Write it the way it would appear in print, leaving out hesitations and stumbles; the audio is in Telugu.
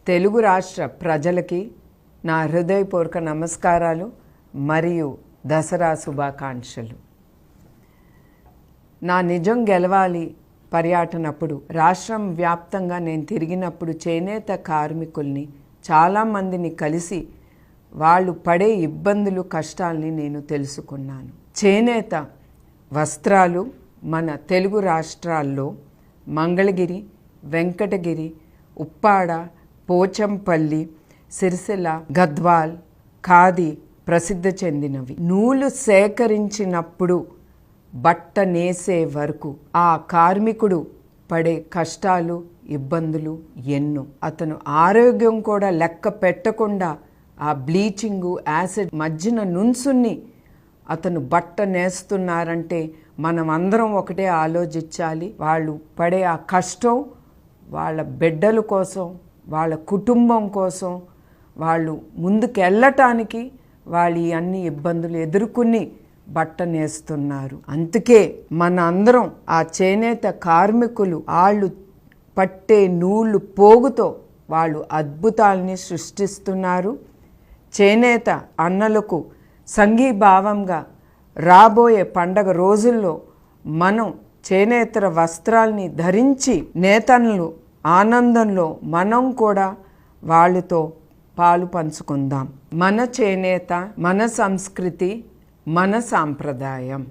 తెలుగు రాష్ట్ర ప్రజలకి నా హృదయపూర్వక నమస్కారాలు మరియు దసరా శుభాకాంక్షలు. నా నిజం గెలవాలి పర్యటనప్పుడు రాష్ట్రం వ్యాప్తంగా నేను తిరిగినప్పుడు చేనేత కార్మికుల్ని చాలామందిని కలిసి వాళ్ళు పడే ఇబ్బందులు కష్టాల్ని నేను తెలుసుకున్నాను. చేనేత వస్త్రాలు మన తెలుగు రాష్ట్రాల్లో మంగళగిరి, వెంకటగిరి, ఉప్పాడ, పోచంపల్లి, సిరిసిల్ల, గద్వాల్, ఖాదీ ప్రసిద్ధి చెందినవి. నూలు సేకరించినప్పుడు బట్ట నేసే వరకు ఆ కార్మికుడు పడే కష్టాలు, ఇబ్బందులు ఎన్నో. అతను ఆరోగ్యం కూడా లెక్క పెట్టకుండా ఆ బ్లీచింగు, యాసిడ్ మధ్యన నుంచుని అతను బట్ట నేస్తున్నారంటే మనం అందరం ఒకటే ఆలోచించాలి. వాళ్ళు పడే ఆ కష్టం వాళ్ళ బిడ్డల కోసం, వాళ్ళ కుటుంబం కోసం, వాళ్ళు ముందుకు వెళ్ళటానికి వాళ్ళు అన్ని ఇబ్బందులు ఎదుర్కొని బట్ట నేస్తున్నారు. అందుకే మన అందరం ఆ చేనేత కార్మికులు వాళ్ళు పట్టే నూలు పోగుతో వాళ్ళు అద్భుతాలని సృష్టిస్తున్నారు. చేనేత అన్నలకు సంఘీభావంగా రాబోయే పండగ రోజుల్లో మనం చేనేతర వస్త్రాల్ని ధరించి నేతన్నలు ఆనందంలో మనం కూడా వాళ్ళతో పాలు పంచుకుందాం. మన చేనేత, మన సంస్కృతి, మన సాంప్రదాయం.